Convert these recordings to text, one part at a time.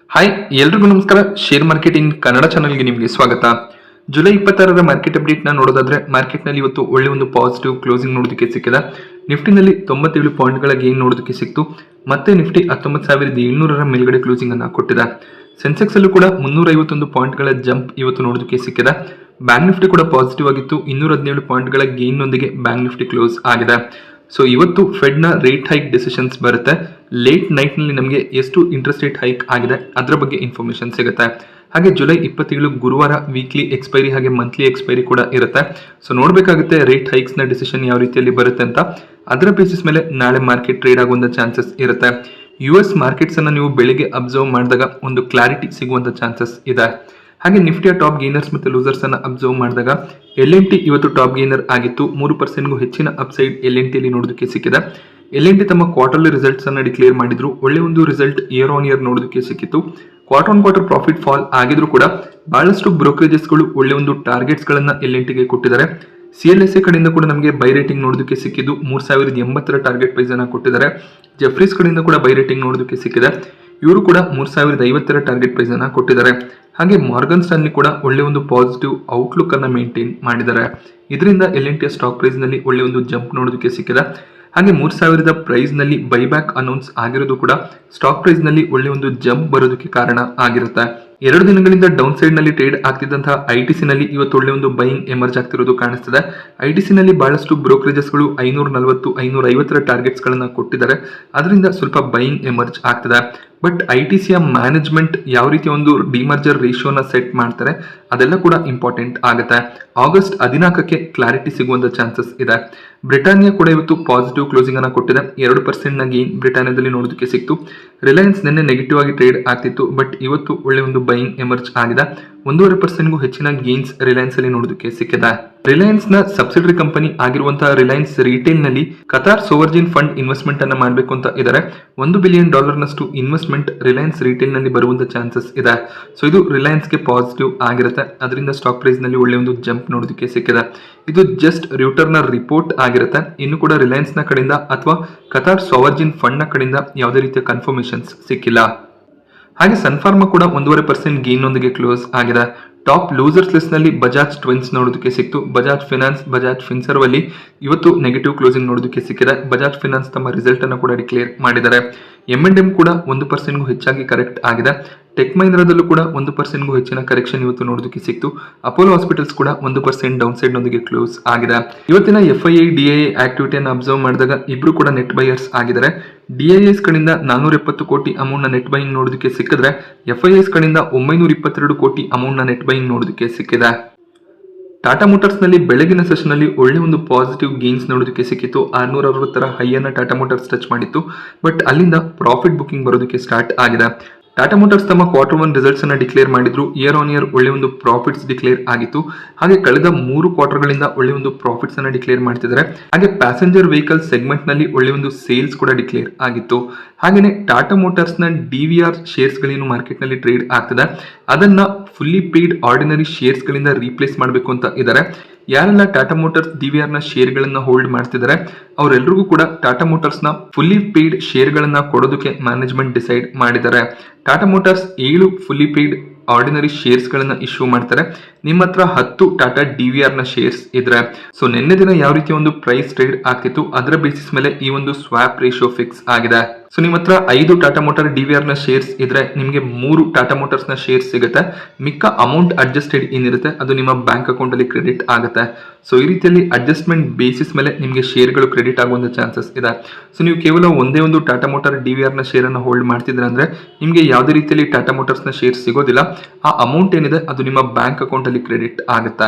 Hi ಎಲ್ರಿಗೂ ನಮಸ್ಕಾರ. Share marketing Kannada ಚಾನಲ್ಗೆ ನಿಮಗೆ ಸ್ವಾಗತ. ಜುಲೈ 26ರ ಮಾರ್ಕೆಟ್ ಅಪ್ಡೇಟ್ ನ ನೋಡೋದಾದ್ರೆ ಮಾರ್ಕೆಟ್ ನಲ್ಲಿ ಇವತ್ತು ಒಳ್ಳೆ ಒಂದು ಪಾಸಿಟಿವ್ ಕ್ಲೋಸಿಂಗ್ ನೋಡೋದಕ್ಕೆ ಸಿಕ್ಕಿದೆ. ನಿಫ್ಟಿನಲ್ಲಿ 97 ಪಾಯಿಂಟ್ಗಳ ಗೇನ್ ನೋಡೋದಕ್ಕೆ ಸಿಕ್ತು. ಮತ್ತೆ ನಿಫ್ಟಿ 19,700ರ ಮೇಲ್ಗಡೆ ಕ್ಲೋಸಿಂಗ್ ಅನ್ನ ಕೊಟ್ಟಿದೆ. ಸೆನ್ಸೆಕ್ಸ್ ಅಲ್ಲೂ ಕೂಡ 351 ಪಾಯಿಂಟ್ಗಳ ಜಂಪ್ ಇವತ್ತು ನೋಡೋದಕ್ಕೆ ಸಿಕ್ಕಿದೆ. ಬ್ಯಾಂಕ್ ನಿಫ್ಟಿ ಕೂಡ ಪಾಸಿಟಿವ್ ಆಗಿತ್ತು. 217 ಪಾಯಿಂಟ್ಗಳ ಗೇನ್ ನೊಂದಿಗೆ ಬ್ಯಾಂಕ್ ನಿಫ್ಟಿ ಕ್ಲೋಸ್ ಆಗಿದೆ. ಸೊ ಇವತ್ತು ಫೆಡ್ ನ ರೇಟ್ ಹೈಕ್ ಡಿಸಿಷನ್ಸ್ ಬರುತ್ತೆ. ಲೇಟ್ ನೈಟ್ ನಲ್ಲಿ ನಮಗೆ ಎಷ್ಟು ಇಂಟ್ರೆಸ್ಟ್ ರೇಟ್ ಹೈಕ್ ಆಗಿದೆ ಅದರ ಬಗ್ಗೆ ಇನ್ಫಾರ್ಮೇಶನ್ ಸಿಗುತ್ತೆ. ಹಾಗೆ ಜುಲೈ 27 ಗುರುವಾರ ವೀಕ್ಲಿ ಎಕ್ಸ್ಪೈರಿ ಹಾಗೆ ಮಂತ್ಲಿ ಎಕ್ಸ್ಪೈರಿ ಕೂಡ ಇರುತ್ತೆ. ಸೊ ನೋಡ್ಬೇಕಾಗುತ್ತೆ ರೇಟ್ ಹೈಕ್ಸ್ ನ ಡಿಸಿಷನ್ ಯಾವ ರೀತಿಯಲ್ಲಿ ಬರುತ್ತೆ ಅಂತ. ಅದರ ಬೇಸಿಸ್ ಮೇಲೆ ನಾಳೆ ಮಾರ್ಕೆಟ್ ಟ್ರೇಡ್ ಆಗುವಂತ ಚಾನ್ಸಸ್ ಇರುತ್ತೆ. US ಮಾರ್ಕೆಟ್ಸ್ ಅನ್ನ ನೀವು ಬೆಳಿಗ್ಗೆ ಅಬ್ಸರ್ವ್ ಮಾಡಿದಾಗ ಒಂದು ಕ್ಲಾರಿಟಿ ಸಿಗುವಂತ ಚಾನ್ಸಸ್ ಇದೆ. ಹಾಗೆ ನಿಫ್ಟಿಯ ಟಾಪ್ ಗೇನರ್ಸ್ ಮತ್ತು ಲೂಸರ್ಸ್ ಅನ್ನ ಅಬ್ಸರ್ವ್ ಮಾಡಿದಾಗ LNT ಇವತ್ತು ಟಾಪ್ ಗೇನರ್ ಆಗಿತ್ತು. 3% ಹೆಚ್ಚಿನ ಅಪ್ಸೈಡ್ LNT ಅಲ್ಲಿ ನೋಡೋದಕ್ಕೆ ಸಿಕ್ಕಿದೆ. LNT ತಮ್ಮ ಕ್ವಾರ್ಟರ್ಲಿ ರಿಸಲ್ಟ್ಸ್ ಅನ್ನ ಡಿಕ್ಲೇರ್ ಮಾಡಿದ್ರು. ಒಳ್ಳೆ ಒಂದು ರಿಸಲ್ಟ್ ಇಯರ್ ಆನ್ ಇಯರ್ ನೋಡೋದಕ್ಕೆ ಸಿಕ್ಕಿತ್ತು. Quarter on quarter profit fall ಆಗಿದ್ರು ಕೂಡ ಬಹಳಷ್ಟು ಬ್ರೋಕರೇಜಸ್ ಗಳು ಒಳ್ಳೆ ಒಂದು ಟಾರ್ಗೆಟ್ಸ್ ಗಳನ್ನ LNT ಗೆ ಕೊಟ್ಟಿದ್ದಾರೆ. CLSA ಕಡೆಯಿಂದ ಕೂಡ ನಮಗೆ ಬೈ ರೇಟಿಂಗ್ ನೋಡೋದಕ್ಕೆ ಸಿಕ್ಕಿದ್ದು 3080ರ ಟಾರ್ಗೆಟ್ ಪ್ರೈಸ್ ಅನ್ನ ಕೊಟ್ಟಿದ್ದಾರೆ. ಜೆಫ್ರೀಸ್ ಕಡೆಯಿಂದ ಕೂಡ ಬೈ ರೇಟಿಂಗ್ ನೋಡೋದಕ್ಕೆ ಸಿಕ್ಕಿದೆ. ಇವರು ಕೂಡ 3050ರ ಟಾರ್ಗೆಟ್ ಪ್ರೈಸ್ ಅನ್ನ ಕೊಟ್ಟಿದ್ದಾರೆ. ಹಾಗೆ ಮಾರ್ಗನ್ ಸ್ಟಾನ್ಲಿ ಕೂಡ ಒಳ್ಳೆ ಒಂದು ಪಾಸಿಟಿವ್ ಔಟ್ಲುಕ್ ಅನ್ನ ಮೇಂಟೈನ್ ಮಾಡಿದ್ದಾರೆ. ಇದರಿಂದ LNT ಸ್ಟಾಕ್ ಪ್ರೈಸ್ ನಲ್ಲಿ ಒಳ್ಳೆ ಒಂದು ಜಂಪ್ ನೋಡೋದಕ್ಕೆ ಸಿಕ್ಕಿದೆ. ಹಾಗೆ 3000 ಪ್ರೈಸ್ ನಲ್ಲಿ ಬೈಬ್ಯಾಕ್ ಅನೌನ್ಸ್ ಆಗಿರೋದು ಕೂಡ ಸ್ಟಾಕ್ ಪ್ರೈಸ್ ನಲ್ಲಿ ಒಳ್ಳೆ ಒಂದು ಜಂಪ್ ಬರೋದಕ್ಕೆ ಕಾರಣ ಆಗಿರುತ್ತೆ. 2 ದಿನಗಳಿಂದ ಡೌನ್ ಸೈಡ್ ನಲ್ಲಿ ಟ್ರೇಡ್ ಆಗ್ತಿದ್ದಂತಹ ITC ನಲ್ಲಿ ಇವತ್ತು ಒಳ್ಳೆ ಒಂದು ಬೈಯಿಂಗ್ ಎಮರ್ಜ್ ಆಗ್ತಿರೋದು ಕಾಣಿಸ್ತಿದೆ. ITC ನಲ್ಲಿ ಬಹಳಷ್ಟು ಬ್ರೋಕರೇಜಸ್ ಗಳು 540 550ರ ಟಾರ್ಗೆಟ್ಸ್ ಗಳನ್ನ ಕೊಟ್ಟಿದ್ದಾರೆ. ಅದರಿಂದ ಸ್ವಲ್ಪ ಬೈಯಿಂಗ್ ಎಮರ್ಜ್ ಆಗ್ತಿದೆ. ಬಟ್ ITCಯ ಮ್ಯಾನೇಜ್ಮೆಂಟ್ ಯಾವ ರೀತಿ ಒಂದು ಡಿಮರ್ಜರ್ ರೇಷಿಯೋನ ಸೆಟ್ ಮಾಡ್ತಾರೆ ಅದೆಲ್ಲ ಕೂಡ ಇಂಪಾರ್ಟೆಂಟ್ ಆಗುತ್ತೆ. ಆಗಸ್ಟ್ 14ಕ್ಕೆ ಕ್ಲಾರಿಟಿ ಸಿಗುವಂತ ಚಾನ್ಸಸ್ ಇದೆ. ಬ್ರಿಟಾನಿಯಾ ಕೂಡ ಇವತ್ತು ಪಾಸಿಟಿವ್ ಕ್ಲೋಸಿಂಗ್ ಅನ್ನ ಕೊಟ್ಟಿದೆ. 2% ನ ಗೇನ್ ಬ್ರಿಟಾನಿಯಾದಲ್ಲಿ ನೋಡೋದಕ್ಕೆ ಸಿಕ್ತು. ರಿಲಯನ್ಸ್ ನಿನ್ನೆ ನೆಗೆಟಿವ್ ಆಗಿ ಟ್ರೇಡ್ ಆಗ್ತಿತ್ತು. ಬಟ್ ಇವತ್ತು ಒಳ್ಳೆ ಒಂದು ಬೈಯಿಂಗ್ ಎಮರ್ಜ್ ಆಗಿದೆ. 1.5% ಹೆಚ್ಚಿನ ಗೇನ್ಸ್ ರಿಲಯನ್ಸ್ ಅಲ್ಲಿ ನೋಡೋದಕ್ಕೆ ಸಿಕ್ಕಿದೆ. ರಿಲಯನ್ಸ್ ನ ಸಬ್ಸಿಡರಿ ಕಂಪನಿ ಆಗಿರುವಂತಹ ರಿಲಯನ್ಸ್ ರಿಟೇಲ್ ನಲ್ಲಿ ಕತಾರ್ ಸೋವರ್ಜಿನ್ ಫಂಡ್ ಇನ್ವೆಸ್ಟ್ಮೆಂಟ್ ಅನ್ನ ಮಾಡಬೇಕು ಅಂತ ಇದ್ದಾರೆ. $1 ಬಿಲಿಯನ್ ನಷ್ಟು ಇನ್ವೆಸ್ಟ್ಮೆಂಟ್ ರಿಲಯನ್ಸ್ ರಿಟೇಲ್ ನಲ್ಲಿ ಬರುವಂತ ಚಾನ್ಸಸ್ ಇದೆ. ಸೊ ಇದು ರಿಲಯನ್ಸ್ ಗೆ ಪಾಸಿಟಿವ್ ಆಗಿರುತ್ತೆ. ಅದರಿಂದ ಸ್ಟಾಕ್ ಪ್ರೈಸ್ ನಲ್ಲಿ ಒಳ್ಳೆ ಒಂದು ಜಂಪ್ ನೋಡೋದಕ್ಕೆ ಸಿಕ್ಕಿದೆ. ಇದು ಜಸ್ಟ್ ರ್ಯೂಟರ್ ನ ರಿಪೋರ್ಟ್ ಆಗಿರುತ್ತೆ. ಇನ್ನು ಕೂಡ ರಿಲಯನ್ಸ್ ನ ಕಡೆಯಿಂದ ಅಥವಾ ಕತಾರ್ ಸೋವರ್ಜಿನ್ ಫಂಡ್ ನ ಕಡೆಯಿಂದ ಯಾವುದೇ ರೀತಿಯ ಕನ್ಫರ್ಮೇಶನ್ಸ್ ಸಿಕ್ಕಿಲ್ಲ. ಹಾಗೆ ಸನ್ಫಾರ್ಮಾ ಕೂಡ 1.5% ಗೇನ್ ನೊಂದಿಗೆ ಕ್ಲೋಸ್ ಆಗಿದೆ. ಟಾಪ್ ಲೂಸರ್ಸ್ ಲಿಸ್ಟ್ ನಲ್ಲಿ ಬಜಾಜ್ ಟ್ವಿನ್ಸ್ ನೋಡೋದಕ್ಕೆ ಸಿಕ್ತು. ಬಜಾಜ್ ಫಿನಾನ್ಸ್, ಬಜಾಜ್ ಫಿನ್ಸರ್ವ್ ಅಲ್ಲಿ ಇವತ್ತು ನೆಗೆಟಿವ್ ಕ್ಲೋಸಿಂಗ್ ನೋಡೋದಕ್ಕೆ ಸಿಕ್ಕಿದೆ. ಬಜಾಜ್ ಫಿನಾನ್ಸ್ ತಮ್ಮ ರಿಸಲ್ಟ್ ಅನ್ನು ಕೂಡ ಡಿಕ್ಲೇರ್ ಮಾಡಿದ್ದಾರೆ. M&M ಕೂಡ 1% ಹೆಚ್ಚಾಗಿ ಕರೆಕ್ಟ್ ಆಗಿದೆ. ಟೆಕ್ ಮಹೀಂದ್ರಾದಲ್ಲೂ ಕೂಡ 1% ಹೆಚ್ಚಿನ ಕರೆಕ್ಷನ್ ಇವತ್ತು ನೋಡೋದಕ್ಕೆ ಸಿಕ್ತು. ಅಪೋಲೋ ಹಾಸ್ಪಿಟಲ್ಸ್ ಕೂಡ 1% ಡೌನ್ ಸೈಡ್ ನೊಂದಿಗೆ ಕ್ಲೋಸ್ ಆಗಿದೆ. ಇವತ್ತಿನ FII DII ಆಕ್ಟಿವಿಟಿಯನ್ನು ಅಬ್ಸರ್ವ್ ಮಾಡಿದಾಗ ಇಬ್ರು ಕೂಡ ನೆಟ್ ಬೈಯರ್ಸ್ ಆಗಿದ್ದಾರೆ. DIIs ಕಡೆಯಿಂದ 470 ಕೋಟಿ ಅಮೌಂಟ್ ನ ನೆಟ್ ಬೈಯಿಂಗ್ ನೋಡೋದಕ್ಕೆ ಸಿಕ್ಕಿದ್ರೆ FIIs ಕಡೆಯಿಂದ 922 ಕೋಟಿ ಅಮೌಂಟ್ ನ ನೆಟ್ ಬೈಯಿಂಗ್ ನೋಡೋದಕ್ಕೆ ಸಿಕ್ಕಿದೆ. ಟಾಟಾ ಮೋಟಾರ್ಸ್ ನಲ್ಲಿ ಬೆಳಗಿನ ಸೆಷನ್ ಅಲ್ಲಿ ಒಳ್ಳೆ ಒಂದು ಪಾಸಿಟಿವ್ ಗೇನ್ಸ್ ನೋಡೋದಕ್ಕೆ ಸಿಕ್ಕಿತ್ತು. 660ರ ಹೈ ಅನ್ನ ಟಾಟಾ ಮೋಟಾರ್ಸ್ ಟಚ್ ಮಾಡಿತ್ತು. ಬಟ್ ಅಲ್ಲಿಂದ ಪ್ರಾಫಿಟ್ ಬುಕಿಂಗ್ ಬರೋದಕ್ಕೆ ಸ್ಟಾರ್ಟ್ ಆಗಿದೆ. ಟಾಟಾ ಮೋಟಾರ್ಸ್ ತಮ್ಮ ಕ್ವಾರ್ಟರ್ 1 ರಿಸಲ್ಟ್ಸ್ ಅನ್ನ ಡಿಕ್ಲೇರ್ ಮಾಡಿದ್ರು. ಇಯರ್ ಆನ್ ಇಯರ್ ಒಳ್ಳೆ ಒಂದು ಪ್ರಾಫಿಟ್ಸ್ ಡಿಕ್ಲೇರ್ ಆಗಿತ್ತು. ಹಾಗೆ ಕಳೆದ 3 ಕ್ವಾರ್ಟರ್ಗಳಿಂದ ಒಳ್ಳೆ ಒಂದು ಪ್ರಾಫಿಟ್ಸ್ ಅನ್ನ ಡಿಕ್ಲೇರ್ ಮಾಡ್ತಿದ್ದಾರೆ. ಹಾಗೆ ಪ್ಯಾಸೆಂಜರ್ ವೆಹಿಕಲ್ ಸೆಗ್ಮೆಂಟ್ ನಲ್ಲಿ ಒಳ್ಳೆ ಒಂದು ಸೇಲ್ಸ್ ಕೂಡ ಡಿಕ್ಲೇರ್ ಆಗಿತ್ತು. ಹಾಗೇನೆ ಟಾಟಾ ಮೋಟಾರ್ಸ್ ನ DVR ಶೇರ್ಸ್ ಗಳೇನು ಮಾರ್ಕೆಟ್ ನಲ್ಲಿ ಟ್ರೇಡ್ ಆಗ್ತದೆ ಅದನ್ನ ಫುಲ್ಲಿ ಪೇಯ್ಡ್ ಆರ್ಡಿನರಿ ಶೇರ್ಸ್ ಗಳಿಂದ ರೀಪ್ಲೇಸ್ ಮಾಡಬೇಕು ಅಂತ ಇದ್ದಾರೆ. ಯಾರೆಲ್ಲ ಟಾಟಾ ಮೋಟಾರ್ಸ್ DVR ನ ಶೇರ್ ಗಳನ್ನ ಹೋಲ್ಡ್ ಮಾಡ್ತಿದ್ದಾರೆ ಅವರೆಲ್ಲರಿಗೂ ಕೂಡ ಟಾಟಾ ಮೋಟಾರ್ಸ್ ನ ಫುಲ್ಲಿ ಪೇಯ್ಡ್ ಶೇರ್ ಗಳನ್ನ ಕೊಡೋದಕ್ಕೆ ಮ್ಯಾನೇಜ್ಮೆಂಟ್ ಡಿಸೈಡ್ ಮಾಡಿದ್ದಾರೆ. Tata motors 7 fully paid ordinary shares ಗಳನ್ನ ಇಶ್ಯೂ ಮಾಡ್ತಾರೆ. ನಿಮ್ಮ ಹತ್ರ 10 ಟಾಟಾ DVR ನ ಶೇರ್ಸ್ ಇದ್ರೆ ಸೊ ನಿನ್ನೆ ದಿನ ಯಾವ ರೀತಿ ಒಂದು ಪ್ರೈಸ್ ಟ್ರೇಡ್ ಆಗ್ತಿತ್ತು ಅದರ ಬೇಸಿಸ್ ಮೇಲೆ ಈ ಒಂದು ಸ್ವಾಪ್ ರೇಷಿಯೋ ಫಿಕ್ಸ್ ಆಗಿದೆ. ಸೊ ನಿಮ್ಮ ಹತ್ರ 5 ಟಾಟಾ ಮೋಟಾರ್ DVR ನ ಶೇರ್ಸ್ ಇದ್ರೆ ನಿಮಗೆ 3 ಟಾಟಾ ಮೋಟಾರ್ಸ್ ನ ಶೇರ್ಸ್ ಸಿಗುತ್ತೆ. ಮಿಕ್ಕ ಅಮೌಂಟ್ ಅಡ್ಜಸ್ಟೆಡ್ ಏನಿರುತ್ತೆ ಅದು ನಿಮ್ಮ ಬ್ಯಾಂಕ್ ಅಕೌಂಟ್ ಅಲ್ಲಿ ಕ್ರೆಡಿಟ್ ಆಗುತ್ತೆ. ಸೊ ಈ ರೀತಿಯಲ್ಲಿ ಅಡ್ಜಸ್ಟ್ಮೆಂಟ್ ಬೇಸಿಸ್ ಮೇಲೆ ನಿಮಗೆ ಶೇರ್ಗಳು ಕ್ರೆಡಿಟ್ ಆಗುವಂತ ಚಾನ್ಸಸ್ ಇದೆ. ಸೊ ನೀವು ಕೇವಲ ಒಂದೇ ಒಂದು ಟಾಟಾ ಮೋಟಾರ್ DVR ನ ಶೇರ್ ಅನ್ನು ಹೋಲ್ಡ್ ಮಾಡ್ತಿದ್ರೆ ಅಂದ್ರೆ ನಿಮಗೆ ಯಾವುದೇ ರೀತಿಯಲ್ಲಿ ಟಾಟಾ ಮೋಟಾರ್ಸ್ ನ ಶೇರ್ ಸಿಗೋದಿಲ್ಲ. ಆ ಅಮೌಂಟ್ ಏನಿದೆ ಅದು ನಿಮ್ಮ ಬ್ಯಾಂಕ್ ಅಕೌಂಟ್ ಅಲ್ಲಿ ಕ್ರೆಡಿಟ್ ಆಗುತ್ತೆ.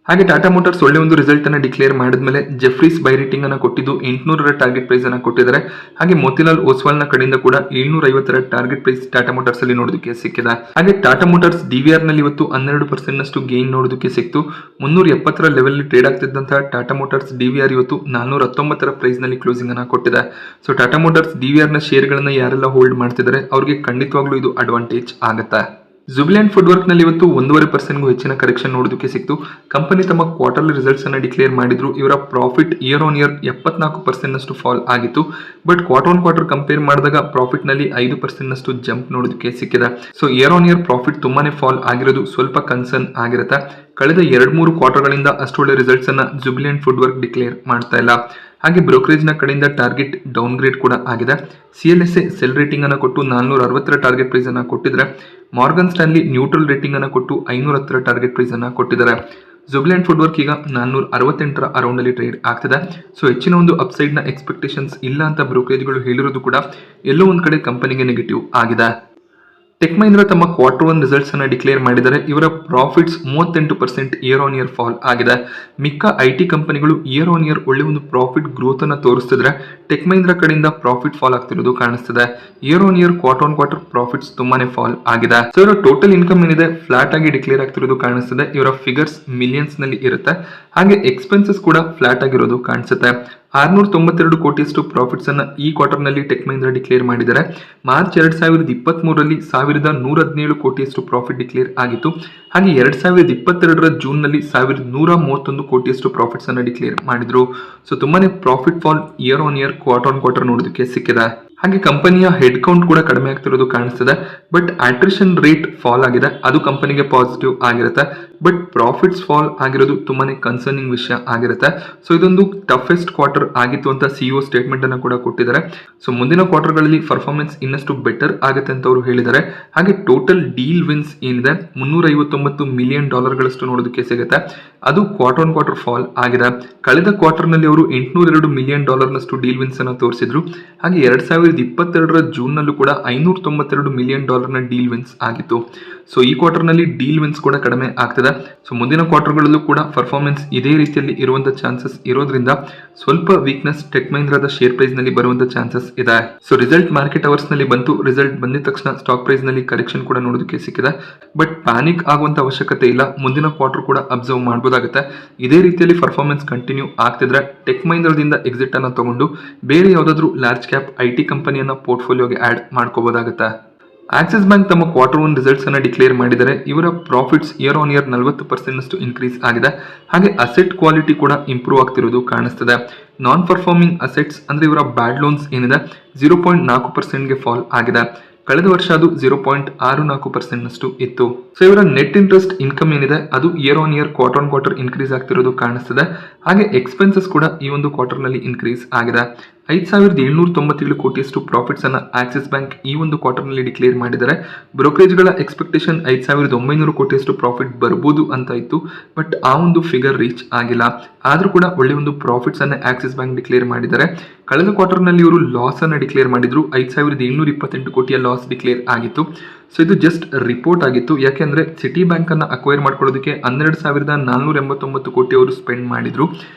ಹಾಗೆ ಟಾಟಾ ಮೋಟಾರ್ಸ್ ಒಳ್ಳೆ ಒಂದು ರಿಸಲ್ಟ್ ಅನ್ನ ಡಿಕ್ಲೇರ್ ಮಾಡಿದ್ಮೇಲೆ ಜೆಫ್ರೀಸ್ ಬೈ ರೇಟಿಂಗ್ ಅನ್ನ ಕೊಟ್ಟಿದ್ದು 800ರ ಟಾರ್ಗೆಟ್ ಪ್ರೈಸ್ ಅನ್ನ ಕೊಟ್ಟಿದ್ದಾರೆ. ಹಾಗೆ ಮೋತಿಲಾಲ್ ಓಸ್ವಾಲ್ ನ ಕಡೆಯಿಂದ ಕೂಡ 750ರ ಟಾರ್ಗೆಟ್ ಪ್ರೈಸ್ ಟಾಟಾ ಮೋಟಾರ್ಸ್ ಅಲ್ಲಿ ನೋಡೋದಕ್ಕೆ ಸಿಕ್ಕಿದೆ. ಹಾಗೆ ಟಾಟಾ ಮೋಟಾರ್ಸ್ DVR ನಲ್ಲಿ ಇವತ್ತು 12% ನಷ್ಟು ಗೇನ್ ನೋಡೋದಕ್ಕೆ ಸಿಕ್ತು. 370ರ ಲೆವೆಲ್ ಟ್ರೇಡ್ ಆಗ್ತಿದ್ದಂತಹ ಟಾಟಾ ಮೋಟಾರ್ಸ್ DVR ಇವತ್ತು 419ರ ಪ್ರೈಸ್ ನಲ್ಲಿ ಕ್ಲೋಸಿಂಗ್ ಅನ್ನ ಕೊಟ್ಟಿದೆ. ಸೊ ಟಾಟಾ ಮೋಟಾರ್ಸ್ DVR ನ ಶೇರ್ ಗಳನ್ನ ಯಾರೆಲ್ಲ ಹೋಲ್ಡ್ ಮಾಡ್ತಿದ್ದಾರೆ ಅವ್ರಿಗೆ ಖಂಡಿತವಾಗ್ಲೂ ಇದು ಅಡ್ವಾಂಟೇಜ್ ಆಗುತ್ತೆ. ಜುಬಿಲೆಂಟ್ ಫುಡ್ ವರ್ಕ್ ನಲ್ಲಿ ಇವತ್ತು 1.5% ಹೆಚ್ಚಿನ ಕರೆಕ್ಷನ್ ನೋಡೋದಕ್ಕೆ ಸಿಕ್ತು. ಕಂಪನಿ ತಮ್ಮ ಕ್ವಾರ್ಟರ್ಲಿ ರಿಸಲ್ಟ್ಸ್ ಅನ್ನ ಡಿಕ್ಲೇರ್ ಮಾಡಿದ್ರು. ಇವರ ಪ್ರಾಫಿಟ್ ಇಯರ್ ಆನ್ ಇಯರ್ 74% ನಷ್ಟು ಫಾಲ್ ಆಗಿತ್ತು. But quarter on quarter compare ಮಾಡಿದಾಗ ಪ್ರಾಫಿಟ್ ನಲ್ಲಿ 5% ನಷ್ಟು ಜಂಪ್ ನೋಡೋದಕ್ಕೆ ಸಿಕ್ಕಿದೆ. So here on year profit ತುಂಬಾನೇ ಫಾಲ್ ಆಗಿರೋದು ಸ್ವಲ್ಪ ಕನ್ಸರ್ನ್ ಆಗಿರುತ್ತೆ. ಕಳೆದ 2-3 ಕ್ವಾರ್ಟರ್ಗಳಿಂದ ಅಷ್ಟು ಒಳ್ಳೆ ರಿಸಲ್ಟ್ಸ್ ಅನ್ನ ಜುಬಿಲೆಂಟ್ ಫುಡ್ ವರ್ಕ್ ಡಿಕ್ಲೇರ್ ಮಾಡ್ತಾ ಇಲ್ಲ. ಹಾಗೆ ಬ್ರೋಕರೇಜ್ ನ ಕಡೆಯಿಂದ ಟಾರ್ಗೆಟ್ ಡೌನ್ ಗ್ರೇಡ್ ಕೂಡ ಆಗಿದೆ. CLSA ಸೆಲ್ ರೇಟಿಂಗ್ ಅನ್ನು ಕೊಟ್ಟು 460 ಟಾರ್ಗೆಟ್ ಪ್ರೈಸ್ ಅನ್ನ ಕೊಟ್ಟಿದ್ರೆ, ಮಾರ್ಗನ್ ಸ್ಟ್ಯಾನ್ಲಿ ನ್ಯೂಟ್ರಲ್ ರೇಟಿಂಗ್ ಅನ್ನು ಕೊಟ್ಟು 510 ಟಾರ್ಗೆಟ್ ಪ್ರೈಸ್ ಅನ್ನ ಕೊಟ್ಟಿದ್ದಾರೆ. ಜುಬಿಲೆಂಟ್ ಫುಡ್ ವರ್ಕ್ ಈಗ 468 ಅರೌಂಡ್ ಅಲ್ಲಿ ಟ್ರೇಡ್ ಆಗ್ತಿದೆ. ಸೊ ಹೆಚ್ಚಿನ ಒಂದು ಅಪ್ಸೈಡ್ ನ ಎಕ್ಸ್ಪೆಕ್ಟೇಷನ್ಸ್ ಇಲ್ಲ ಅಂತ ಬ್ರೋಕರೇಜ್ಗಳು ಹೇಳಿರೋದು ಕೂಡ ಎಲ್ಲೋ ಒಂದ್ ಕಡೆ ಕಂಪನಿಗೆ ನೆಗೆಟಿವ್ ಆಗಿದೆ. ಟೆಕ್ ಮಹೀಂದ್ರ ತಮ್ಮ ಕ್ವಾರ್ಟರ್ 1 ರಿಸಲ್ಟ್ಸ್ ಅನ್ನ ಡಿಕ್ಲೇರ್ ಮಾಡಿದರೆ ಇವರ profits 38% year on year fall ಆಗಿದೆ. ಮಿಕ್ಕ IT ಕಂಪನಿಗಳು ಇಯರ್ ಆನ್ ಇಯರ್ ಒಳ್ಳೆ ಒಂದು ಪ್ರಾಫಿಟ್ ಗ್ರೋತ್ ಅನ್ನ ತೋರಿಸ್ತಿದ್ರೆ, ಟೆಕ್ ಮಹೀಂದ್ರ ಕಡೆಯಿಂದ ಪ್ರಾಫಿಟ್ ಫಾಲ್ ಆಗ್ತಿರೋದು ಕಾಣಿಸ್ತಿದೆ. Year on year quarter on quarter profits ತುಂಬಾನೇ ಫಾಲ್ ಆಗಿದೆ. ಸೊ ಇವರ ಟೋಟಲ್ ಇನ್ಕಮ್ ಏನಿದೆ ಫ್ಲಾಟ್ ಆಗಿ ಡಿಕ್ಲೇರ್ ಆಗ್ತಿರೋದು ಕಾಣಿಸ್ತಿದೆ. ಇವರ ಫಿಗರ್ಸ್ ಮಿಲಿಯನ್ಸ್ ನಲ್ಲಿ ಇರುತ್ತೆ. ಹಾಗೆ ಎಕ್ಸ್ಪೆನ್ಸಸ್ ಕೂಡ ಫ್ಲಾಟ್ ಆಗಿರೋದು ಕಾಣಿಸುತ್ತೆ. 692 ಕೋಟಿಯಷ್ಟು ಪ್ರಾಫಿಟ್ಸ್ ಅನ್ನ ಈ ಕ್ವಾರ್ಟರ್ ನಲ್ಲಿ ಟೆಕ್ ಮಹೀಂದ್ರ ಡಿಕ್ಲೇರ್ ಮಾಡಿದ್ದಾರೆ. ಮಾರ್ಚ್ 2023ರಲ್ಲಿ 1117 ಕೋಟಿಯಷ್ಟು ಪ್ರಾಫಿಟ್ ಡಿಕ್ಲೇರ್ ಆಗಿತ್ತು. ಹಾಗೆ 2022ರ ಜೂನ್ ನಲ್ಲಿ 1131 ಕೋಟಿಯಷ್ಟು ಪ್ರಾಫಿಟ್ಸ್ ಅನ್ನ ಡಿಕ್ಲೇರ್ ಮಾಡಿದ್ರು. ಸೊ ತುಂಬಾನೇ profit fall year on year quarter on quarter ನೋಡೋದಕ್ಕೆ ಸಿಕ್ಕಿದೆ. ಹಾಗೆ ಕಂಪನಿಯ ಹೆಡ್ ಕೌಂಟ್ ಕೂಡ ಕಡಿಮೆ ಆಗ್ತಿರೋದು ಕಾಣಿಸ್ತಿದೆ. ಬಟ್ ಅಟ್ರಿಷನ್ ರೇಟ್ ಫಾಲ್ ಆಗಿದೆ, ಅದು ಕಂಪನಿಗೆ ಪಾಸಿಟಿವ್ ಆಗಿರುತ್ತೆ. ಬಟ್ ಪ್ರಾಫಿಟ್ಸ್ ಫಾಲ್ ಆಗಿರೋದು ತುಂಬಾನೇ ಕನ್ಸರ್ನಿಂಗ್ ವಿಷಯ ಆಗಿರುತ್ತೆ. ಸೊ ಇದೊಂದು ಟಫೆಸ್ಟ್ ಕ್ವಾರ್ಟರ್ ಆಗಿತ್ತು ಅಂತ CEO ಸ್ಟೇಟ್ಮೆಂಟ್ ಅನ್ನು ಕೂಡ ಕೊಟ್ಟಿದ್ದಾರೆ. ಸೊ ಮುಂದಿನ ಕ್ವಾರ್ಟರ್ಗಳಲ್ಲಿ ಪರ್ಫಾರ್ಮೆನ್ಸ್ ಇನ್ನಷ್ಟು ಬೆಟರ್ ಆಗುತ್ತೆ ಅಂತ ಅವರು ಹೇಳಿದ್ದಾರೆ. ಹಾಗೆ ಟೋಟಲ್ ಡೀಲ್ ವಿನ್ಸ್ ಏನಿದೆ $359 ಮಿಲಿಯನ್ ನೋಡೋದಕ್ಕೆ ಸಿಗುತ್ತೆ. ಅದು ಕ್ವಾರ್ಟರ್ ಆನ್ ಕ್ವಾರ್ಟರ್ ಫಾಲ್ ಆಗಿದೆ. ಕಳೆದ ಕ್ವಾರ್ಟರ್ ನಲ್ಲಿ ಅವರು $802 ಮಿಲಿಯನ್ ನಷ್ಟು ಡೀಲ್ ವಿನ್ಸ್ ಅನ್ನು ತೋರಿಸಿದ್ರು. ಹಾಗೆ 2022ರ ಜೂನ್ ನಲ್ಲೂ ಕೂಡ $592 ಮಿಲಿಯನ್ ನ ಡೀಲ್ ವಿನ್ಸ್ ಆಗಿತ್ತು. ಸೊ ಈ ಕ್ವಾರ್ಟರ್ ನಲ್ಲಿ ಡೀಲ್ ವಿನ್ಸ್ ಕೂಡ ಕಡಿಮೆ ಆಗ್ತದೆ. ಸೊ ಮುಂದಿನ ಕ್ವಾರ್ಟರ್ಗಳಲ್ಲೂ ಕೂಡ ಪರ್ಫಾರ್ಮೆನ್ಸ್ ಇದೇ ರೀತಿಯಲ್ಲಿ ಇರುವಂತ ಚಾನ್ಸಸ್ ಇರೋದ್ರಿಂದ ಸ್ವಲ್ಪ ವೀಕ್ನೆಸ್ ಟೆಕ್ ಮಹೀಂದ್ರದ ಶೇರ್ ಪ್ರೈಸ್ ನಲ್ಲಿ ಬರುವಂತ ಚಾನ್ಸಸ್ ಇದೆ. ಸೊ ರಿಸಲ್ಟ್ ಮಾರ್ಕೆಟ್ ಅವರ್ಸ್ ನಲ್ಲಿ ಬಂತು. ರಿಸಲ್ಟ್ ಬಂದಿದ ತಕ್ಷಣ ಸ್ಟಾಕ್ ಪ್ರೈಸ್ ನಲ್ಲಿ ಕರೆಕ್ಷನ್ ಕೂಡ ನೋಡೋದಕ್ಕೆ ಸಿಕ್ಕಿದೆ. ಬಟ್ ಪ್ಯಾನಿಕ್ ಆಗುವಂತ ಅವಶ್ಯಕತೆ ಇಲ್ಲ. ಮುಂದಿನ ಕ್ವಾರ್ಟರ್ ಕೂಡ ಅಬ್ಸರ್ವ್ ಮಾಡಬಹುದಾಗುತ್ತೆ. ಇದೇ ರೀತಿಯಲ್ಲಿ ಪರ್ಫಾರ್ಮೆನ್ಸ್ ಕಂಟಿನ್ಯೂ ಆಗ್ತಿದ್ರೆ ಟೆಕ್ ಮಹೀಂದ್ರದಿಂದ ಎಕ್ಸಿಟ್ ಅನ್ನ ತಗೊಂಡು ಬೇರೆ ಯಾವ್ದಾದ್ರು ಲಾರ್ಜ್ ಕ್ಯಾಪ್ IT ಕಂಪನಿಯನ್ನ ಪೋರ್ಟ್ಫೋಲಿಯೋಗೆ ಆಡ್ ಮಾಡ್ಕೋಬಹುದಾಗುತ್ತೆ. ಆಕ್ಸಿಸ್ ಬ್ಯಾಂಕ್ ತಮ್ಮ ಕ್ವಾರ್ಟರ್ 1 ರಿಸಲ್ಟ್ಸ್ ಅನ್ನ ಡಿಕ್ಲೇರ್ ಮಾಡಿದರೆ ಇವರ ಪ್ರಾಫಿಟ್ಸ್ ಇಯರ್ ಆನ್ ಇಯರ್ 40% ನಷ್ಟು ಇನ್ಕ್ರೀಸ್ ಆಗಿದೆ. ಹಾಗೆ ಅಸೆಟ್ ಕ್ವಾಲಿಟಿ ಕೂಡ ಇಂಪ್ರೂವ್ ಆಗ್ತಿರೋದು ಕಾಣಿಸ್ತಿದೆ. ನಾನ್ ಪರ್ಫಾರ್ಮಿಂಗ್ ಅಸೆಟ್ಸ್ ಅಂದ್ರೆ ಇವರ ಬ್ಯಾಡ್ ಲೋನ್ಸ್ ಏನಿದೆ 0.4%ಗೆ ಫಾಲ್ ಆಗಿದೆ. ಕಳೆದ ವರ್ಷ ಅದು 0.64% ನಷ್ಟು ಇತ್ತು. ಸೊ ಇವರ ನೆಟ್ ಇಂಟ್ರೆಸ್ಟ್ ಇನ್ಕಮ್ ಏನಿದೆ ಅದು year on year quarter on quarter increase ಆಗ್ತಿರೋದು ಕಾಣಿಸ್ತಿದೆ. ಹಾಗೆ ಎಕ್ಸ್ಪೆನ್ಸಸ್ ಕೂಡ ಈ ಒಂದು ಕ್ವಾರ್ಟರ್ ನಲ್ಲಿ ಇನ್ಕ್ರೀಸ್ ಆಗಿದೆ. 5797 ಕೋಟಿಯಷ್ಟು ಪ್ರಾಫಿಟ್ಸ್ ಅನ್ನ ಆಕ್ಸಿಸ್ ಬ್ಯಾಂಕ್ ಈ ಒಂದು ಕ್ವಾರ್ಟರ್ ನಲ್ಲಿ ಡಿಕ್ಲೇರ್ ಮಾಡಿದ್ದಾರೆ. ಬ್ರೋಕರೇಜ್ಗಳ ಎಕ್ಸ್ಪೆಕ್ಟೇಷನ್ 5900 ಕೋಟಿಯಷ್ಟು ಪ್ರಾಫಿಟ್ ಬರ್ಬೋದು ಅಂತ ಇತ್ತು. ಬಟ್ ಆ ಒಂದು ಫಿಗರ್ ರೀಚ್ ಆಗಿಲ್ಲ. ಆದ್ರೂ ಕೂಡ ಒಳ್ಳೆ ಒಂದು ಪ್ರಾಫಿಟ್ಸ್ ಅನ್ನ ಆಕ್ಸಿಸ್ ಬ್ಯಾಂಕ್ ಡಿಕ್ಲೇರ್ ಮಾಡಿದ್ದಾರೆ. ಕಳೆದ ಕ್ವಾರ್ಟರ್ ನಲ್ಲಿ ಇವರು ಲಾಸ್ ಅನ್ನ ಡಿಕ್ಲೇರ್ ಮಾಡಿದ್ರು. 5728 ಕೋಟಿಯ ಲಾಸ್ ಡಿಕ್ಲೇರ್ ಆಗಿತ್ತು. ಸೊ ಇದು ಜಸ್ಟ್ ರಿಪೋರ್ಟ್ ಆಗಿತ್ತು. ಯಾಕೆಂದ್ರೆ ಸಿಟಿ ಬ್ಯಾಂಕ್ ಅನ್ನ ಅಕ್ವೈರ್ ಮಾಡ್ಕೊಳ್ಳೋದಕ್ಕೆ 12489 ಕೋಟಿ ಅವರು ಸ್ಪೆಂಡ್ ಮಾಡಿದ್ರು.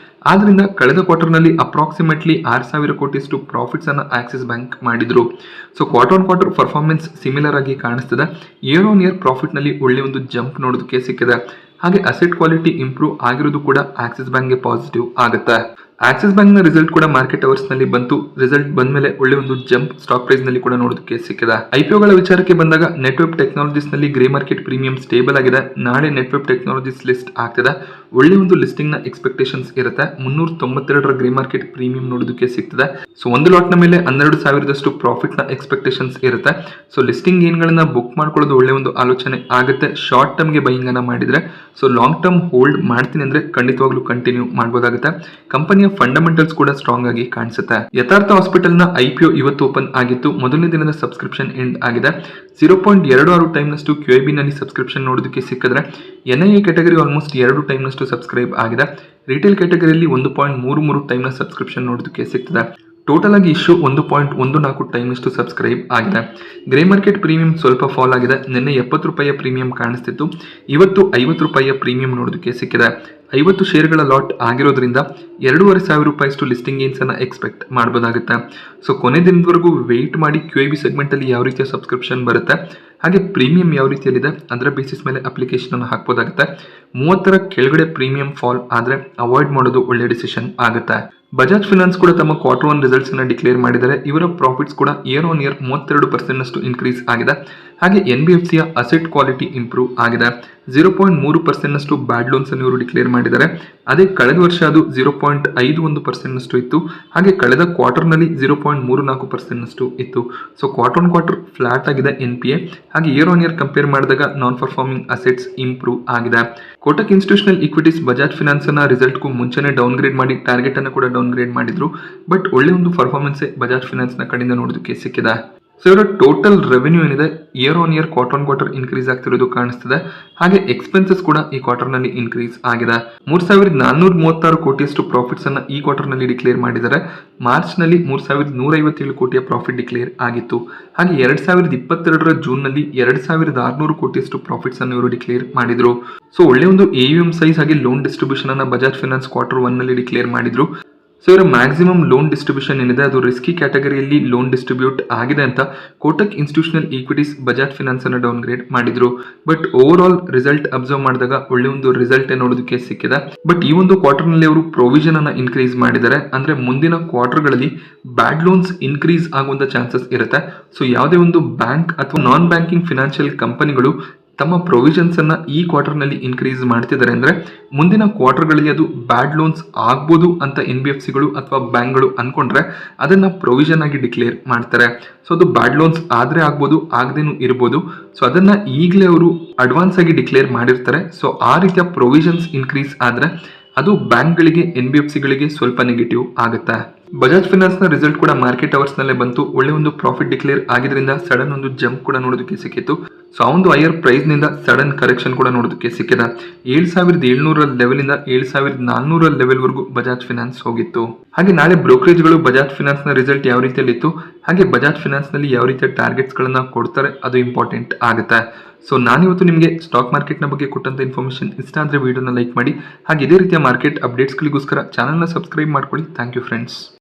ಆದ್ರಿಂದ ಕಳೆದ ಕ್ವಾರ್ಟರ್ ನಲ್ಲಿ ಅಪ್ರಾಕ್ಸಿಮೇಟ್ಲಿ 6000 ಕೋಟಿಯಷ್ಟು ಪ್ರಾಫಿಟ್ಸ್ ಅನ್ನ ಆಕ್ಸಿಸ್ ಬ್ಯಾಂಕ್ ಮಾಡಿದ್ರು. So quarter on quarter performance similar ಆಗಿ ಕಾಣಿಸ್ತಿದೆ. ಇಯರ್ ಆನ್ ಇಯರ್ ಪ್ರಾಫಿಟ್ ನಲ್ಲಿ ಒಳ್ಳೆ ಒಂದು ಜಂಪ್ ನೋಡೋದಕ್ಕೆ ಸಿಕ್ಕಿದೆ. ಹಾಗೆ ಅಸೆಟ್ ಕ್ವಾಲಿಟಿ ಇಂಪ್ರೂವ್ ಆಗಿರೋದು ಕೂಡ ಆಕ್ಸಿಸ್ ಬ್ಯಾಂಕ್ ಗೆ ಪಾಸಿಟಿವ್ ಆಗುತ್ತೆ. ಆಕ್ಸಿಸ್ ಬ್ಯಾಂಕ್ ನ ರಿಸಲ್ಟ್ ಕೂಡ ಮಾರ್ಕೆಟ್ ಅವರ್ಸ್ ನಲ್ಲಿ ಬಂತು. ರಿಸಲ್ಟ್ ಬಂದ ಮೇಲೆ ಒಳ್ಳೆ ಒಂದು ಜಂಪ್ ಸ್ಟಾಕ್ ಪ್ರೈಸ್ ನಲ್ಲಿ ಕೂಡ ನೋಡೋದಕ್ಕೆ ಸಿಕ್ಕಿದೆ. IPOಗಳ ವಿಚಾರಕ್ಕೆ ಬಂದಾಗ ನೆಟ್ವೆಬ್ ಟೆಕ್ನಾಲಜೀಸ್ ನಲ್ಲಿ ಗ್ರೇ ಮಾರ್ಕೆಟ್ ಪ್ರೀಮಿಯಂ ಸ್ಟೇಬಲ್ ಆಗಿದೆ. ನಾಳೆ ನೆಟ್ವೆಬ್ ಟೆಕ್ನಾಲಜೀಸ್ ಲಿಸ್ಟ್ ಆಗ್ತಿದೆ. ಒಳ್ಳೆ ಒಂದು ಲಿಸ್ಟಿಂಗ್ ನ ಎಕ್ಸ್ಪೆಕ್ಟೇಷನ್ಸ್ ಇರುತ್ತೆ. 392 ಗ್ರೇ ಮಾರ್ಕೆಟ್ ಪ್ರೀಮಿಯಂ ನೋಡೋದಕ್ಕೆ ಸಿಗ್ತದೆ. ಸೊ ಒಂದು ಲಾಟ್ ನ ಮೇಲೆ 12,000 ಪ್ರಾಫಿಟ್ ನ ಎಕ್ಸ್ಪೆಕ್ಟೇಷನ್ಸ್ ಇರುತ್ತೆ. ಸೊ ಲಿಸ್ಟಿಂಗ್ ಗೇನ್ ಗಳನ್ನ ಬುಕ್ ಮಾಡ್ಕೊಳ್ಳೋದು ಒಳ್ಳೆ ಒಂದು ಆಲೋಚನೆ ಆಗುತ್ತೆ ಶಾರ್ಟ್ ಟರ್ಮ್ ಗೆ ಬೈಯಿಂಗ್ ಅನ್ನ ಮಾಡಿದ್ರೆ. ಸೊ ಲಾಂಗ್ ಟರ್ಮ್ ಹೋಲ್ಡ್ ಮಾಡ್ತೀನಿ ಅಂದ್ರೆ ಖಂಡಿತವಾಗ್ಲೂ ಕಂಟಿನ್ಯೂ ಮಾಡಬಹುದಾಗುತ್ತೆ. ಕಂಪನಿಯ ಫಂಡಮೆಂಟಲ್ಸ್ ಕೂಡ ಸ್ಟ್ರಾಂಗ್ ಆಗಿ ಕಾಣಿಸುತ್ತೆ. ಯಥಾರ್ಥ ಹಾಸ್ಪಿಟಲ್ ನ IPO ಇವತ್ತು ಓಪನ್ ಆಗಿತ್ತು. ಮೊದಲನೇ ದಿನದ ಸಬ್ಸ್ಕ್ರಿಪ್ಷನ್ ಎಂಡ್ ಆಗಿದೆ. 0.26 ಟೈಮ್ ನಷ್ಟು QIB ನಲ್ಲಿ ಸಬ್ಸ್ಕ್ರಿಪ್ಷನ್ ನೋಡೋದಕ್ಕೆ ಸಿಕ್ಕಿದ್ರೆ NIA ಕ್ಯಾಟಗರಿ ಆಲ್ಮೋಸ್ಟ್ 2 ಟೈಮ್ ನಷ್ಟು ಸಬ್ಸ್ಕ್ರೈಬ್ ಆಗಿದೆ. ರಿಟೇಲ್ ಕ್ಯಾಟಗರಿಯಲ್ಲಿ 1.33 ಟೈಮ್ ನ ಸಬ್ಸ್ಕ್ರಿಪ್ಷನ್ ನೋಡೋದಕ್ಕೆ ಸಿಗ್ತದೆ. ಟೋಟಲ್ ಆಗಿ ಇಶ್ಯೂ 1.14 ಟೈಮ್ ನಷ್ಟು ಸಬ್ಸ್ಕ್ರೈಬ್ ಆಗಿದೆ. ಗ್ರೇ ಮಾರ್ಕೆಟ್ ಪ್ರೀಮಿಯಂ ಸ್ವಲ್ಪ ಫಾಲ್ ಆಗಿದೆ. ನಿನ್ನೆ ₹70 ಪ್ರೀಮಿಯಂ ಕಾಣಿಸ್ತಿತ್ತು. ಇವತ್ತು ₹50 ಪ್ರೀಮಿಯಂ ನೋಡೋದಕ್ಕೆ ಸಿಕ್ಕಿದೆ. 50 ಶೇರ್ಗಳ ಲಾಟ್ ಆಗಿರೋದ್ರಿಂದ ₹2500 ಲಿಸ್ಟಿಂಗ್ ಗೇನ್ಸ್ ಅನ್ನ ಎಕ್ಸ್ಪೆಕ್ಟ್ ಮಾಡಬಹುದಾಗುತ್ತೆ. ಸೊ ಕೊನೆ ದಿನದವರೆಗೂ ವೆಯ್ಟ್ ಮಾಡಿ QIB ಸೆಗ್ಮೆಂಟ್ ಅಲ್ಲಿ ಯಾವ ರೀತಿಯ ಸಬ್ಸ್ಕ್ರಿಪ್ಷನ್ ಬರುತ್ತೆ, ಹಾಗೆ ಪ್ರೀಮಿಯಂ ಯಾವ ರೀತಿಯಲ್ಲಿದೆ ಅದರ ಬೇಸಿಸ್ ಮೇಲೆ ಅಪ್ಲಿಕೇಶನ್ ಅನ್ನು ಹಾಕಬಹುದಾಗುತ್ತೆ. 30ರ ಕೆಳಗಡೆ ಪ್ರೀಮಿಯಂ ಫಾಲ್ ಆದ್ರೆ ಅವಾಯ್ಡ್ ಮಾಡೋದು ಒಳ್ಳೆ ಡಿಸಿಷನ್ ಆಗುತ್ತೆ. ಬಜಾಜ್ ಫಿನಾನ್ಸ್ ಕೂಡ ತಮ್ಮ ಕ್ವಾರ್ಟರ್ 1 ರಿಸಲ್ಟ್ಸ್ ಅನ್ನ ಡಿಕ್ಲೇರ್ ಮಾಡಿದ್ದಾರೆ. ಇವರ ಪ್ರಾಫಿಟ್ಸ್ ಕೂಡ ಇಯರ್ ಆನ್ ಇಯರ್ 32% ನಷ್ಟು ಇನ್ಕ್ರೀಸ್ ಆಗಿದೆ. ಹಾಗೆ NBFCಯ ಅಸೆಟ್ ಕ್ವಾಲಿಟಿ ಇಂಪ್ರೂವ್ ಆಗಿದೆ. 0.3% ಬ್ಯಾಡ್ ಲೋನ್ಸ್ ಅನ್ನು ಇವರು ಡಿಕ್ಲೇರ್ ಮಾಡಿದ್ದಾರೆ. ಅದೇ ಕಳೆದ ವರ್ಷ ಅದು 0.51% ಇತ್ತು. ಹಾಗೆ ಕಳೆದ ಕ್ವಾರ್ಟರ್ನಲ್ಲಿ 0.34% ಇತ್ತು. So quarter on quarter flat ಆಗಿದೆ NPA. ಹಾಗೆ ಇಯರ್ ಆನ್ ಇಯರ್ ಕಂಪೇರ್ ಮಾಡಿದಾಗ ನಾನ್ ಪರ್ಫಾರ್ಮಿಂಗ್ ಅಸೆಟ್ಸ್ ಇಂಪ್ರೂವ್ ಆಗಿದೆ. Kotak institutional equities Bajaj finance ನ ರಿಸಲ್ಟ್ಗೂ ಮುಂಚೆನೆ ಡೌನ್ ಗ್ರೇಡ್ ಮಾಡಿ ಟಾರ್ಗೆಟ್ ಅನ್ನು ಕೂಡ ಡೌನ್ ಗ್ರೇಡ್ ಮಾಡಿದ್ರು. ಬಟ್ ಒಳ್ಳೆ ಒಂದು ಪರ್ಫಾರ್ಮೆನ್ಸ್ ಬಜಾಜ್ ಫಿನಾನ್ಸ್ ನ ಕಡೆಯಿಂದ ನೋಡೋದಕ್ಕೆ ಸಿಕ್ಕಿದೆ. ಸೊ ಇವರ ಟೋಟಲ್ ರೆವೆನ್ಯೂ ಏನಿದೆ year on year quarter on quarter increase ಆಗ್ತಿರೋದು ಕಾಣಿಸ್ತಿದೆ. ಹಾಗೆ ಎಕ್ಸ್ಪೆನ್ಸಸ್ ಕೂಡ ಈ ಕ್ವಾರ್ಟರ್ ನಲ್ಲಿ ಇನ್ಕ್ರೀಸ್ ಆಗಿದೆ. 3,436 ಕೋಟಿಯಷ್ಟು ಪ್ರಾಫಿಟ್ಸ್ ಅನ್ನ ಈ ಕ್ವಾರ್ಟರ್ ನಲ್ಲಿ ಡಿಕ್ಲೇರ್ ಮಾಡಿದ್ದಾರೆ. ಮಾರ್ಚ್ ನಲ್ಲಿ 3,157 ಕೋಟಿಯ ಪ್ರಾಫಿಟ್ ಡಿಕ್ಲೇರ್ ಆಗಿತ್ತು. ಹಾಗೆ 2022 ಜೂನ್ ನಲ್ಲಿ 2,600 ಕೋಟಿಯಷ್ಟು ಪ್ರಾಫಿಟ್ಸ್ ಅನ್ನು ಇವರು ಡಿಕ್ಲೇರ್ ಮಾಡಿದ್ರು. ಸೊ ಒಳ್ಳೆ ಒಂದು AUM ಸೈಜ್ ಹಾಗೆ ಲೋನ್ ಡಿಸ್ಟ್ರಿಬ್ಯೂಷನ್ ಅನ್ನ ಬಜಾಜ್ ಫಿನಾನ್ಸ್ ಕ್ವಾರ್ಟರ್ 1 ನಲ್ಲಿ ಡಿಕ್ಲೇರ್ ಮಾಡಿದ್ರು. ಸೊ ಇವರ ಮ್ಯಾಕ್ಸಿಮಮ್ ಲೋನ್ ಡಿಸ್ಟ್ರಿಬ್ಯೂಷನ್ ಏನಿದೆ ಅದು ರಿಸ್ಕಿ ಕ್ಯಾಟಗರಿಯಲ್ಲಿ ಲೋನ್ ಡಿಸ್ಟ್ರಿಬ್ಯೂಟ್ ಆಗಿದೆ ಅಂತ Kotak institutional equities Bajaj finance ಅನ್ನು ಡೌನ್ ಗ್ರೇಡ್ ಮಾಡಿದ್ರು. But over all result observe ಮಾಡಿದಾಗ ಒಳ್ಳೆ ಒಂದು ರಿಸಲ್ಟ್ ನೋಡೋದಕ್ಕೆ ಸಿಕ್ಕಿದೆ. ಬಟ್ ಈ ಒಂದು ಕ್ವಾರ್ಟರ್ ನಲ್ಲಿ ಅವರು ಪ್ರೊವಿಷನ್ ಅನ್ನ ಇನ್ಕ್ರೀಸ್ ಮಾಡಿದ್ದಾರೆ. ಅಂದ್ರೆ ಮುಂದಿನ ಕ್ವಾರ್ಟರ್ ಗಳಲ್ಲಿ ಬ್ಯಾಡ್ ಲೋನ್ಸ್ ಇನ್ಕ್ರೀಸ್ ಆಗುವಂತ ಚಾನ್ಸಸ್ ಇರುತ್ತೆ. ಸೊ ಯಾವುದೇ ಒಂದು ಬ್ಯಾಂಕ್ ಅಥವಾ ನಾನ್ ಬ್ಯಾಂಕಿಂಗ್ ಫಿನಾನ್ಷಿಯಲ್ ಕಂಪನಿಗಳು ತಮ್ಮ ಪ್ರೊವಿಷನ್ಸ್ ಅನ್ನ ಈ ಕ್ವಾರ್ಟರ್ ನಲ್ಲಿ ಇನ್ಕ್ರೀಸ್ ಮಾಡ್ತಿದ್ದಾರೆ ಅಂದ್ರೆ ಮುಂದಿನ ಕ್ವಾರ್ಟರ್ ಗಳಲ್ಲಿ ಅದು ಬ್ಯಾಡ್ ಲೋನ್ಸ್ ಆಗ್ಬೋದು ಅಂತ NBFCಗಳು ಅಥವಾ ಬ್ಯಾಂಕ್ಗಳು ಅನ್ಕೊಂಡ್ರೆ ಅದನ್ನ ಪ್ರೊವಿಷನ್ ಆಗಿ ಡಿಕ್ಲೇರ್ ಮಾಡ್ತಾರೆ. ಸೊ ಅದು ಬ್ಯಾಡ್ ಲೋನ್ಸ್ ಆದ್ರೆ ಆಗ್ಬೋದು, ಆಗದೇನು ಇರ್ಬೋದು. ಸೊ ಅದನ್ನ ಈಗಲೇ ಅವರು ಅಡ್ವಾನ್ಸ್ ಆಗಿ ಡಿಕ್ಲೇರ್ ಮಾಡಿರ್ತಾರೆ. ಸೊ ಆ ರೀತಿಯ ಪ್ರೊವಿಷನ್ಸ್ ಇನ್ಕ್ರೀಸ್ ಆದ್ರೆ ಅದು ಬ್ಯಾಂಕ್ಗಳಿಗೆ NBFCಗಳಿಗೆ ಸ್ವಲ್ಪ ನೆಗೆಟಿವ್ ಆಗುತ್ತೆ. ಬಜಾಜ್ ಫಿನಾನ್ಸ್ ನ ರಿಸಲ್ಟ್ ಕೂಡ ಮಾರ್ಕೆಟ್ ಅವರ್ಸ್ ನಲ್ಲೇ ಬಂತು. ಒಳ್ಳೆ ಒಂದು ಪ್ರಾಫಿಟ್ ಡಿಕ್ಲೇರ್ ಆಗಿದ್ರಿಂದ ಸಡನ್ ಒಂದು ಜಂಪ್ ಕೂಡ ನೋಡೋದಕ್ಕೆ ಸಿಕ್ಕಿತ್ತು. ಸೊ ಆ ಒಂದು ಹೈಯರ್ ಪ್ರೈಸ್ ನಿಂದ ಸಡನ್ ಕರೆಕ್ಷನ್ ಕೂಡ ನೋಡೋದಕ್ಕೆ ಸಿಕ್ಕಿದೆ. 7,700 ಲೆವೆಲ್ ಇಂದ 7,400 ಲೆವೆಲ್ ವರೆಗೂ ಬಜಾಜ್ ಫಿನಾನ್ಸ್ ಹೋಗಿತ್ತು. ಹಾಗೆ ನಾಳೆ ಬ್ರೋಕರೇಜ್ ಗಳು ಬಜಾಜ್ ಫಿನಾನ್ಸ್ ನ ರಿಸಲ್ಟ್ ಯಾವ ರೀತಿಯಲ್ಲಿ ಇತ್ತು, ಹಾಗೆ ಬಜಾಜ್ ಫಿನಾನ್ಸ್ ನಲ್ಲಿ ಯಾವ ರೀತಿಯ ಟಾರ್ಗೆಟ್ಸ್ ಗಳನ್ನ ಕೊಡ್ತಾರೆ ಅದು ಇಂಪಾರ್ಟೆಂಟ್ ಆಗುತ್ತೆ. ಸೊ ನಾನಿವತ್ತು ನಿಮಗೆ ಸ್ಟಾಕ್ ಮಾರ್ಕೆಟ್ ನ ಬಗ್ಗೆ ಕೊಟ್ಟಂತ ಇನ್ಫಾರ್ಮೇಶನ್ ಇಷ್ಟ ಆದ್ರೆ ವಿಡಿಯೋನ ಲೈಕ್ ಮಾಡಿ. ಹಾಗೆ ಇದೇ ರೀತಿಯ ಮಾರ್ಕೆಟ್ ಅಪ್ಡೇಟ್ಸ್ ಗಳಿಗೋಸ್ಕರ ಚಾನಲ್ ನ ಸಬ್ಸ್ಕ್ರೈಬ್ ಮಾಡ್ಕೊಳ್ಳಿ. Thank you friends.